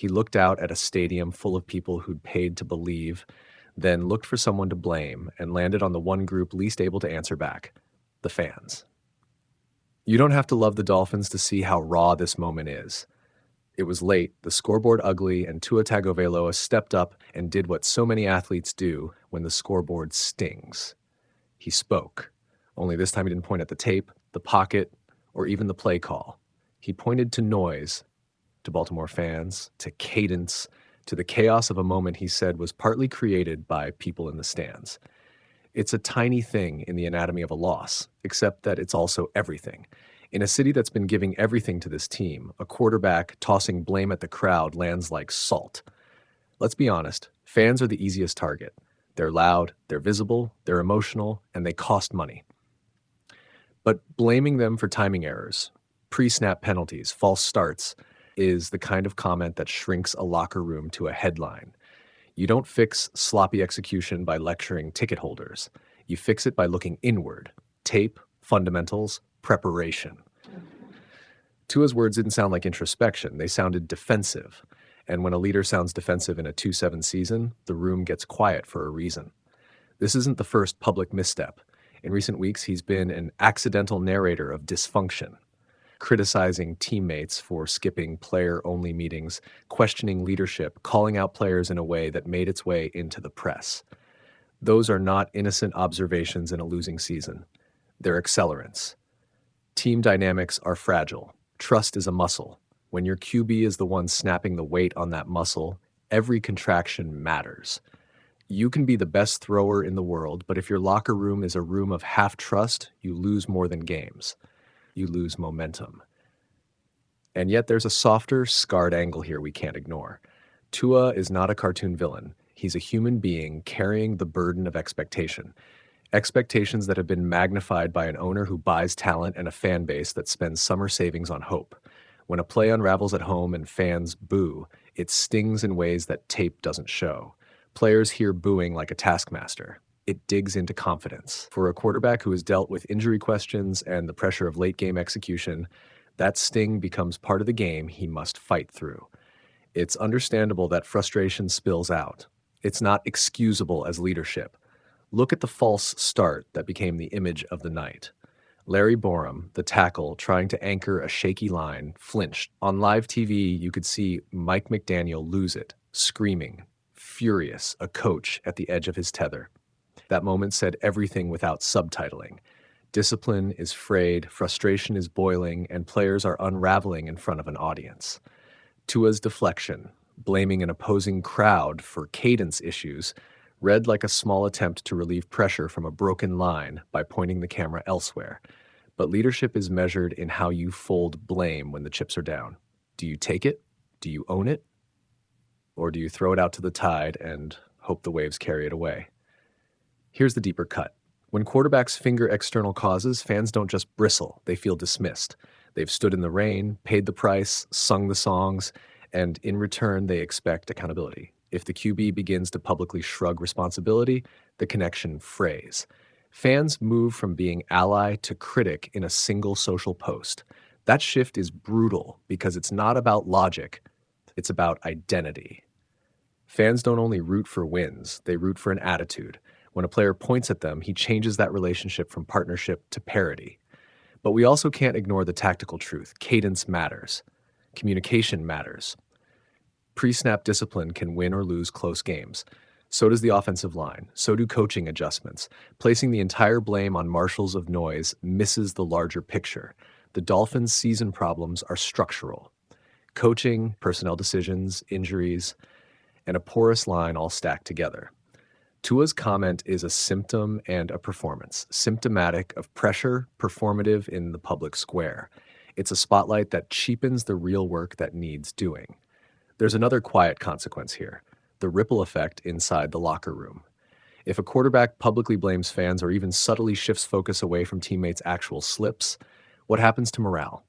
He looked out at a stadium full of people who'd paid to believe, then looked for someone to blame, and landed on the one group least able to answer back: the fans. You don't have to love the Dolphins to see how raw this moment is. It was late, the scoreboard ugly, and Tua Tagovailoa stepped up and did what so many athletes do when the scoreboard stings. He spoke, only this time he didn't point at the tape, the pocket, or even the play call. He pointed to noise, to Baltimore fans, to Cadence, to the chaos of a moment he said was partly created by people in the stands. It's a tiny thing in the anatomy of a loss, except that it's also everything. In a city that's been giving everything to this team, a quarterback tossing blame at the crowd lands like salt. Let's be honest, fans are the easiest target. They're loud, they're visible, they're emotional, and they cost money. But blaming them for timing errors, pre-snap penalties, false starts, is the kind of comment that shrinks a locker room to a headline. You don't fix sloppy execution by lecturing ticket holders. You fix it by looking inward. Tape, fundamentals, preparation. Tua's words didn't sound like introspection. They sounded defensive. And when a leader sounds defensive in a 2-7 season, the room gets quiet for a reason. This isn't the first public misstep. In recent weeks, he's been an accidental narrator of dysfunction, criticizing teammates for skipping player-only meetings, questioning leadership, calling out players in a way that made its way into the press. Those are not innocent observations in a losing season. They're accelerants. Team dynamics are fragile. Trust is a muscle. When your QB is the one snapping the weight on that muscle, every contraction matters. You can be the best thrower in the world, but if your locker room is a room of half trust, you lose more than games. You lose momentum. And yet there's a softer, scarred angle here we can't ignore. Tua is not a cartoon villain. He's a human being carrying the burden of expectation. Expectations that have been magnified by an owner who buys talent and a fan base that spends summer savings on hope. When a play unravels at home and fans boo, it stings in ways that tape doesn't show. Players hear booing like a taskmaster. It digs into confidence. For a quarterback who has dealt with injury questions and the pressure of late-game execution, that sting becomes part of the game he must fight through. It's understandable that frustration spills out. It's not excusable as leadership. Look at the false start that became the image of the night. Larry Borom, the tackle, trying to anchor a shaky line, flinched. On live TV, you could see Mike McDaniel lose it, screaming, furious, a coach at the edge of his tether. That moment said everything without subtitling. Discipline is frayed, frustration is boiling, and players are unraveling in front of an audience. Tua's deflection, blaming an opposing crowd for cadence issues, read like a small attempt to relieve pressure from a broken line by pointing the camera elsewhere. But leadership is measured in how you fold blame when the chips are down. Do you take it? Do you own it? Or do you throw it out to the tide and hope the waves carry it away? Here's the deeper cut. When quarterbacks finger external causes, fans don't just bristle, they feel dismissed. They've stood in the rain, paid the price, sung the songs, and in return they expect accountability. If the QB begins to publicly shrug responsibility, the connection frays. Fans move from being ally to critic in a single social post. That shift is brutal because it's not about logic, it's about identity. Fans don't only root for wins, they root for an attitude. When a player points at them, he changes that relationship from partnership to parity. But we also can't ignore the tactical truth. Cadence matters. Communication matters. Pre-snap discipline can win or lose close games. So does the offensive line. So do coaching adjustments. Placing the entire blame on marshals of noise misses the larger picture. The Dolphins' season problems are structural. Coaching, personnel decisions, injuries, and a porous line all stacked together. Tua's comment is a symptom and a performance, symptomatic of pressure, performative in the public square. It's a spotlight that cheapens the real work that needs doing. There's another quiet consequence here, the ripple effect inside the locker room. If a quarterback publicly blames fans or even subtly shifts focus away from teammates' actual slips, what happens to morale?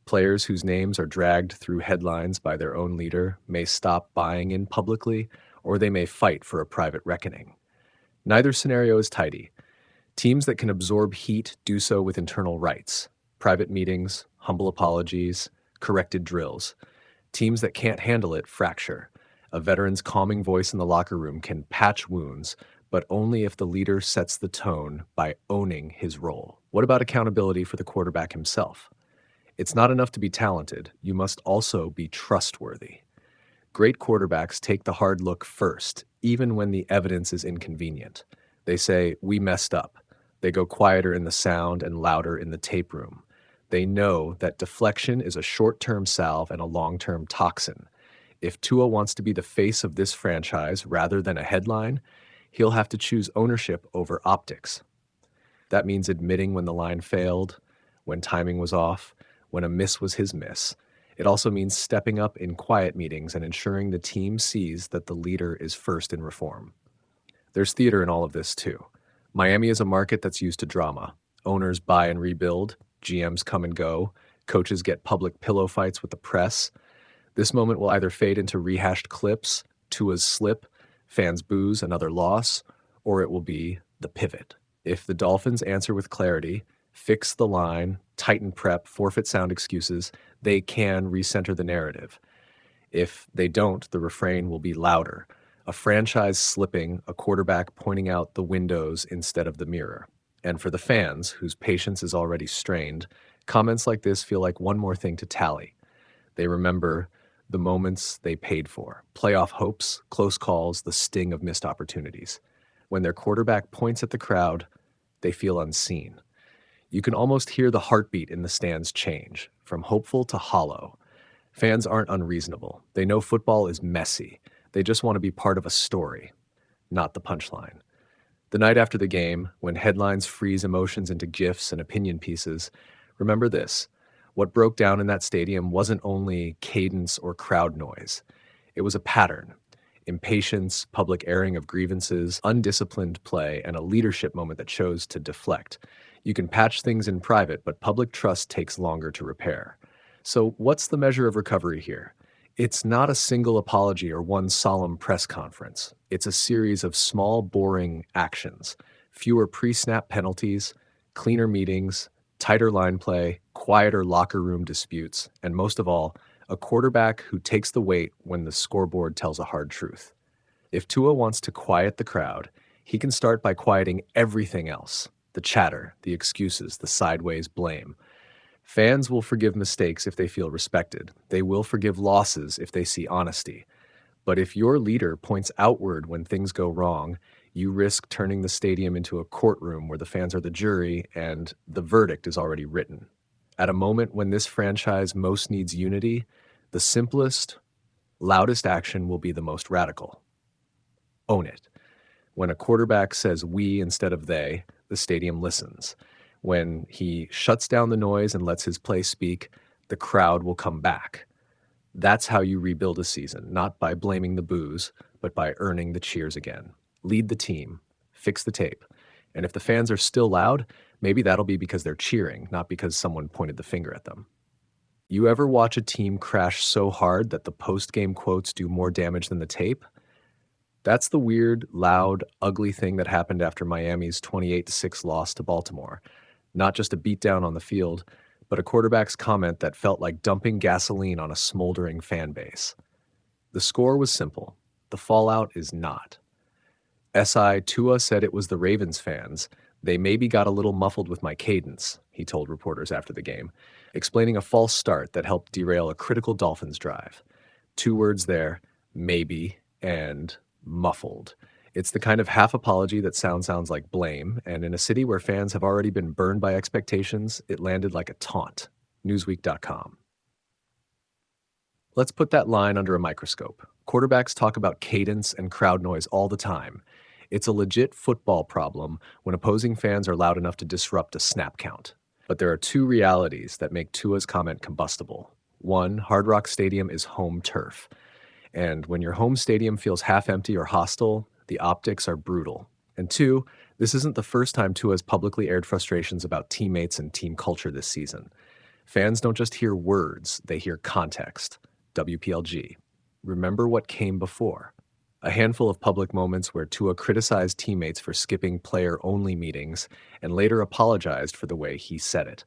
Players whose names are dragged through headlines by their own leader may stop buying in publicly, or they may fight for a private reckoning. Neither scenario is tidy. Teams that can absorb heat do so with internal rights, private meetings, humble apologies, corrected drills. Teams that can't handle it fracture. A veteran's calming voice in the locker room can patch wounds, but only if the leader sets the tone by owning his role. What about accountability for the quarterback himself? It's not enough to be talented, you must also be trustworthy. Great quarterbacks take the hard look first, even when the evidence is inconvenient. They say, "We messed up." They go quieter in the sound and louder in the tape room. They know that deflection is a short-term salve and a long-term toxin. If Tua wants to be the face of this franchise rather than a headline, he'll have to choose ownership over optics. That means admitting when the line failed, when timing was off, when a miss was his miss. It also means stepping up in quiet meetings and ensuring the team sees that the leader is first in reform. There's theater in all of this, too. Miami is a market that's used to drama. Owners buy and rebuild, GMs come and go, coaches get public pillow fights with the press. This moment will either fade into rehashed clips, Tua's slip, fans' booze, another loss, or it will be the pivot. If the Dolphins answer with clarity, fix the line, tighten prep, forfeit sound excuses, they can recenter the narrative. If they don't, the refrain will be louder. A franchise slipping, a quarterback pointing out the windows instead of the mirror. And for the fans, whose patience is already strained, comments like this feel like one more thing to tally. They remember the moments they paid for, playoff hopes, close calls, the sting of missed opportunities. When their quarterback points at the crowd, they feel unseen. You can almost hear the heartbeat in the stands change, from hopeful to hollow. Fans aren't unreasonable. They know football is messy. They just want to be part of a story, not the punchline. The night after the game, when headlines freeze emotions into GIFs and opinion pieces, remember this. What broke down in that stadium wasn't only cadence or crowd noise. It was a pattern. Impatience, public airing of grievances, undisciplined play, and a leadership moment that chose to deflect. You can patch things in private, but public trust takes longer to repair. So what's the measure of recovery here? It's not a single apology or one solemn press conference. It's a series of small, boring actions. Fewer pre-snap penalties, cleaner meetings, tighter line play, quieter locker room disputes, and most of all, a quarterback who takes the weight when the scoreboard tells a hard truth. If Tua wants to quiet the crowd, he can start by quieting everything else. The chatter, the excuses, the sideways blame. Fans will forgive mistakes if they feel respected. They will forgive losses if they see honesty. But if your leader points outward when things go wrong, you risk turning the stadium into a courtroom where the fans are the jury and the verdict is already written. At a moment when this franchise most needs unity, the simplest, loudest action will be the most radical. Own it. When a quarterback says we instead of they, the stadium listens. When he shuts down the noise and lets his play speak, the crowd will come back. That's how you rebuild a season, not by blaming the boos, but by earning the cheers again. Lead the team, fix the tape. And if the fans are still loud, maybe that'll be because they're cheering, not because someone pointed the finger at them. You ever watch a team crash so hard that the post-game quotes do more damage than the tape? That's the weird, loud, ugly thing that happened after Miami's 28-6 loss to Baltimore. Not just a beatdown on the field, but a quarterback's comment that felt like dumping gasoline on a smoldering fan base. The score was simple. The fallout is not. SI Tua said it was the Ravens fans. They maybe got a little muffled with my cadence, he told reporters after the game, explaining a false start that helped derail a critical Dolphins drive. 2 words there, maybe and muffled. It's the kind of half apology that sounds like blame, and in a city where fans have already been burned by expectations, it landed like a taunt. Newsweek.com. Let's put that line under a microscope. Quarterbacks talk about cadence and crowd noise all the time. It's a legit football problem when opposing fans are loud enough to disrupt a snap count. But there are 2 realities that make Tua's comment combustible. 1, Hard Rock Stadium is home turf. And when your home stadium feels half empty or hostile, the optics are brutal. And 2, this isn't the first time Tua has publicly aired frustrations about teammates and team culture this season. Fans don't just hear words, they hear context. WPLG. Remember what came before. A handful of public moments where Tua criticized teammates for skipping player-only meetings and later apologized for the way he said it.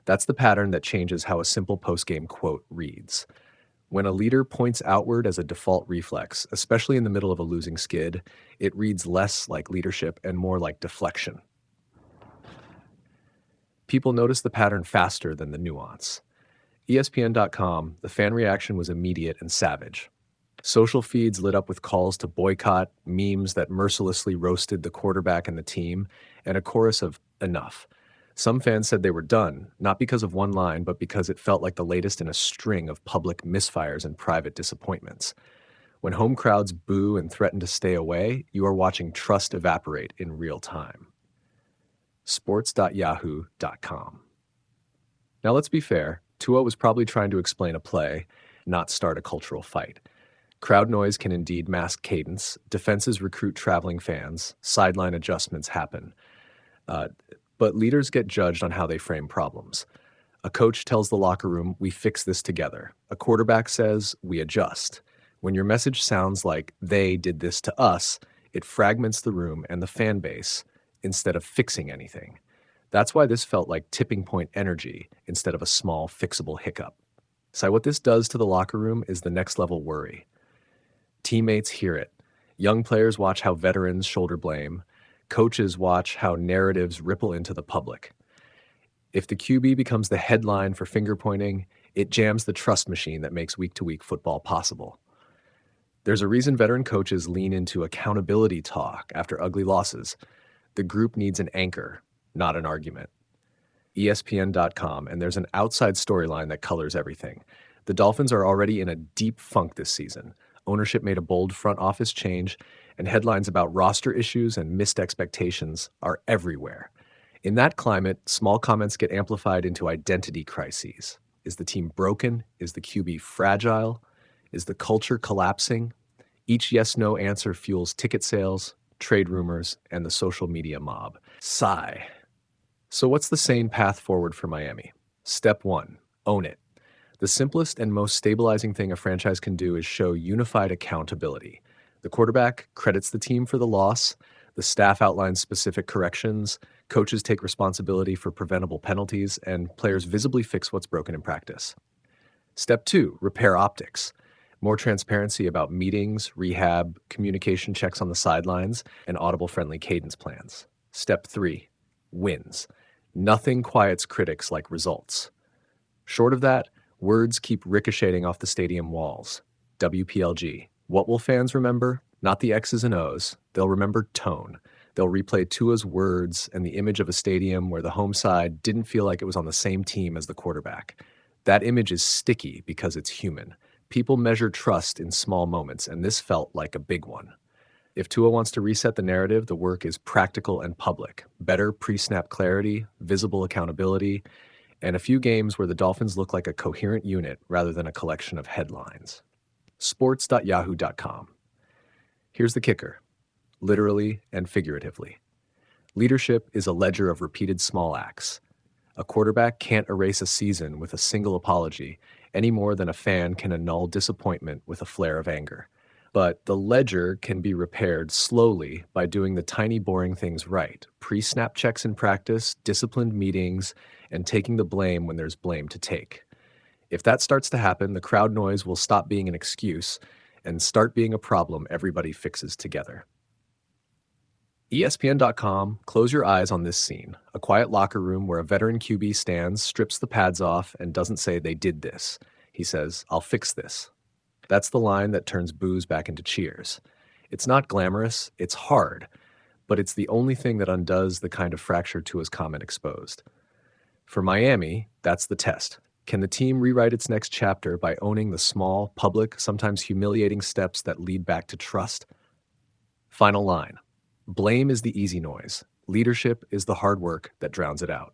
That's the pattern that changes how a simple post-game quote reads. When a leader points outward as a default reflex, especially in the middle of a losing skid, it reads less like leadership and more like deflection. People notice the pattern faster than the nuance. ESPN.com, the fan reaction was immediate and savage. Social feeds lit up with calls to boycott, memes that mercilessly roasted the quarterback and the team, and a chorus of enough. Some fans said they were done, not because of one line, but because it felt like the latest in a string of public misfires and private disappointments. When home crowds boo and threaten to stay away, you are watching trust evaporate in real time. Sports.yahoo.com. Now let's be fair, Tua was probably trying to explain a play, not start a cultural fight. Crowd noise can indeed mask cadence, defenses recruit traveling fans, sideline adjustments happen. But leaders get judged on how they frame problems. A coach tells the locker room, we fix this together. A quarterback says, we adjust. When your message sounds like they did this to us, it fragments the room and the fan base instead of fixing anything. That's why this felt like tipping point energy instead of a small fixable hiccup. So what this does to the locker room is the next level worry. Teammates hear it. Young players watch how veterans shoulder blame. Coaches watch how narratives ripple into the public. If the QB becomes the headline for finger pointing, it jams the trust machine that makes week-to-week football possible. There's a reason veteran coaches lean into accountability talk after ugly losses. The group needs an anchor, not an argument. ESPN.com, and there's an outside storyline that colors everything. The Dolphins are already in a deep funk this season. Ownership made a bold front office change, and headlines about roster issues and missed expectations are everywhere. In that climate, small comments get amplified into identity crises. Is the team broken? Is the QB fragile? Is the culture collapsing? Each yes-no answer fuels ticket sales, trade rumors, and the social media mob. Sigh. So what's the sane path forward for Miami? Step 1, own it. The simplest and most stabilizing thing a franchise can do is show unified accountability. The quarterback credits the team for the loss, the staff outlines specific corrections, coaches take responsibility for preventable penalties, and players visibly fix what's broken in practice. Step 2, repair optics. More transparency about meetings, rehab, communication checks on the sidelines, and audible-friendly cadence plans. Step 3, wins. Nothing quiets critics like results. Short of that, words keep ricocheting off the stadium walls. WPLG. What will fans remember? Not the X's and O's. They'll remember tone. They'll replay Tua's words and the image of a stadium where the home side didn't feel like it was on the same team as the quarterback. That image is sticky because it's human. People measure trust in small moments, and this felt like a big one. If Tua wants to reset the narrative, the work is practical and public. Better pre-snap clarity, visible accountability, and a few games where the Dolphins look like a coherent unit rather than a collection of headlines. Sports.yahoo.com. Here's the kicker, literally and figuratively. Leadership is a ledger of repeated small acts. A quarterback can't erase a season with a single apology any more than a fan can annul disappointment with a flare of anger. But the ledger can be repaired slowly by doing the tiny boring things right. Pre-snap checks in practice, disciplined meetings, and taking the blame when there's blame to take. If that starts to happen, the crowd noise will stop being an excuse and start being a problem everybody fixes together. ESPN.com, close your eyes on this scene. A quiet locker room where a veteran QB stands, strips the pads off, and doesn't say they did this. He says, I'll fix this. That's the line that turns boos back into cheers. It's not glamorous, it's hard, but it's the only thing that undoes the kind of fracture Tua's comment exposed. For Miami, that's the test. Can the team rewrite its next chapter by owning the small, public, sometimes humiliating steps that lead back to trust? Final line. Blame is the easy noise. Leadership is the hard work that drowns it out.